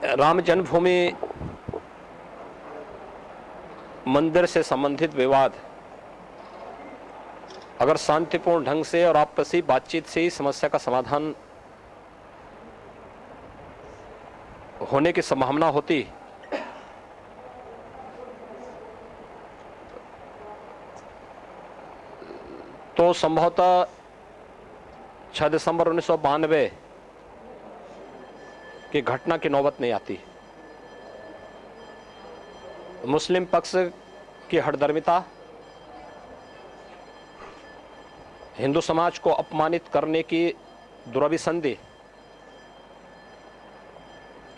राम जन्मभूमि मंदिर से संबंधित विवाद अगर शांतिपूर्ण ढंग से और आपसी बातचीत से ही समस्या का समाधान होने की संभावना होती तो संभवतः 6 दिसंबर 1992 की घटना की नौबत नहीं आती। मुस्लिम पक्ष की हठधर्मिता, हिंदू समाज को अपमानित करने की दुरभिसंधि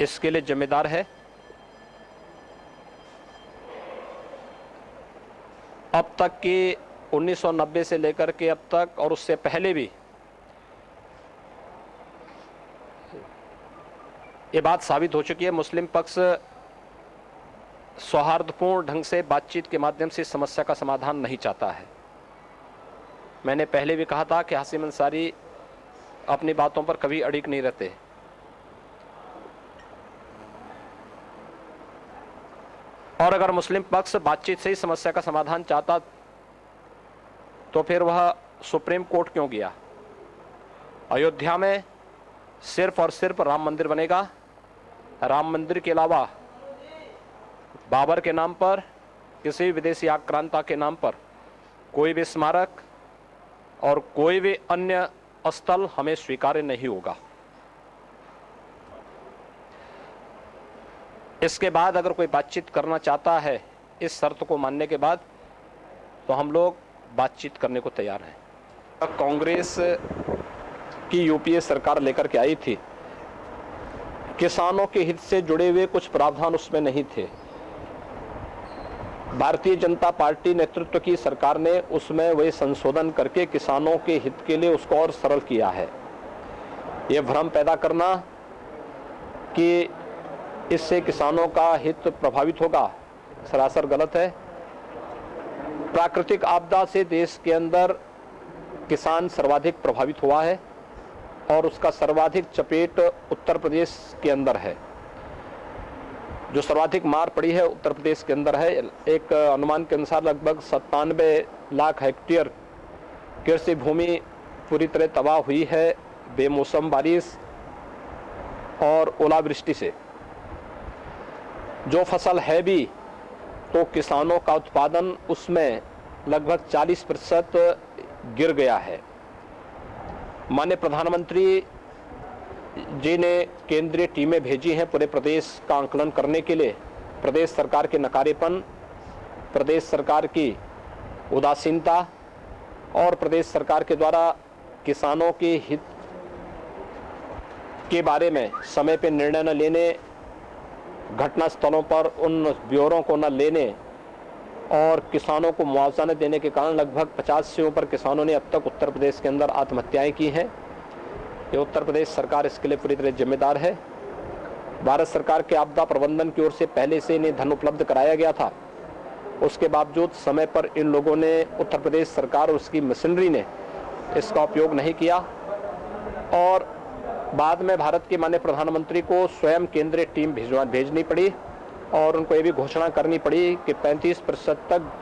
इसके लिए जिम्मेदार है। अब तक की 1990 से लेकर के अब तक और उससे पहले भी ये बात साबित हो चुकी है, मुस्लिम पक्ष सौहार्दपूर्ण ढंग से बातचीत के माध्यम से समस्या का समाधान नहीं चाहता है। मैंने पहले भी कहा था कि हाशिम अंसारी अपनी बातों पर कभी अड़िग नहीं रहते। और अगर मुस्लिम पक्ष बातचीत से ही समस्या का समाधान चाहता तो फिर वह सुप्रीम कोर्ट क्यों गया? अयोध्या में सिर्फ और सिर्फ राम मंदिर बनेगा। राम मंदिर के अलावा बाबर के नाम पर, किसी विदेशी आक्रांता के नाम पर कोई भी स्मारक और कोई भी अन्य स्थल हमें स्वीकार्य नहीं होगा। इसके बाद अगर कोई बातचीत करना चाहता है इस शर्त को मानने के बाद, तो हम लोग बातचीत करने को तैयार हैं। कांग्रेस की यूपीए सरकार लेकर के आई थी, किसानों के हित से जुड़े हुए कुछ प्रावधान उसमें नहीं थे। भारतीय जनता पार्टी नेतृत्व की सरकार ने उसमें वही संशोधन करके किसानों के हित के लिए उसको और सरल किया है। ये भ्रम पैदा करना कि इससे किसानों का हित प्रभावित होगा, सरासर गलत है। प्राकृतिक आपदा से देश के अंदर किसान सर्वाधिक प्रभावित हुआ है और उसका सर्वाधिक चपेट उत्तर प्रदेश के अंदर है। जो सर्वाधिक मार पड़ी है उत्तर प्रदेश के अंदर है। एक अनुमान के अनुसार लगभग 97 लाख हेक्टेयर कृषि भूमि पूरी तरह तबाह हुई है बेमौसम बारिश और ओलावृष्टि से। जो फसल है भी तो किसानों का उत्पादन उसमें लगभग 40% गिर गया है। माननीय प्रधानमंत्री जी ने केंद्रीय टीमें भेजी हैं पूरे प्रदेश का आंकलन करने के लिए। प्रदेश सरकार के नकारेपन, प्रदेश सरकार की उदासीनता और प्रदेश सरकार के द्वारा किसानों के हित के बारे में समय पर निर्णय न लेने, घटना स्थलों पर उन ब्यौरों को न लेने और किसानों को मुआवजा न देने के कारण लगभग 50 से ऊपर किसानों ने अब तक उत्तर प्रदेश के अंदर आत्महत्याएं की हैं। ये उत्तर प्रदेश सरकार इसके लिए पूरी तरह जिम्मेदार है। भारत सरकार के आपदा प्रबंधन की ओर से पहले से इन्हें धन उपलब्ध कराया गया था, उसके बावजूद समय पर इन लोगों ने, उत्तर प्रदेश सरकार और उसकी मशीनरी ने इसका उपयोग नहीं किया और बाद में भारत के माननीय प्रधानमंत्री को स्वयं केंद्रीय टीम भेजनी पड़ी और उनको ये भी घोषणा करनी पड़ी कि 35% तक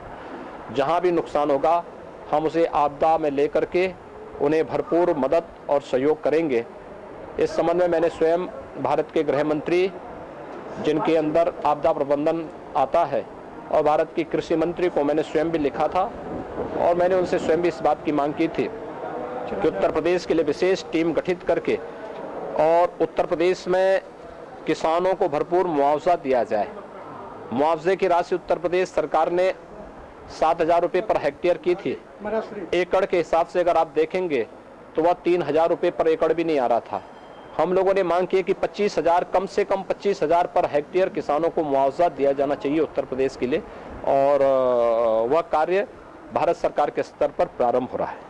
जहां भी नुकसान होगा हम उसे आपदा में लेकर के उन्हें भरपूर मदद और सहयोग करेंगे। इस संबंध में मैंने स्वयं भारत के गृह मंत्री, जिनके अंदर आपदा प्रबंधन आता है, और भारत की कृषि मंत्री को मैंने स्वयं भी लिखा था और मैंने उनसे स्वयं भी इस बात की मांग की थी कि उत्तर प्रदेश के लिए विशेष टीम गठित करके और उत्तर प्रदेश में किसानों को भरपूर मुआवजा दिया जाए। मुआवजे की राशि उत्तर प्रदेश सरकार ने 7,000 रुपये पर हेक्टेयर की थी। एकड़ के हिसाब से अगर आप देखेंगे तो वह 3,000 रुपये पर एकड़ भी नहीं आ रहा था। हम लोगों ने मांग की कि 25,000, कम से कम 25,000 पर हेक्टेयर किसानों को मुआवजा दिया जाना चाहिए उत्तर प्रदेश के लिए, और वह कार्य भारत सरकार के स्तर पर प्रारंभ हो रहा है।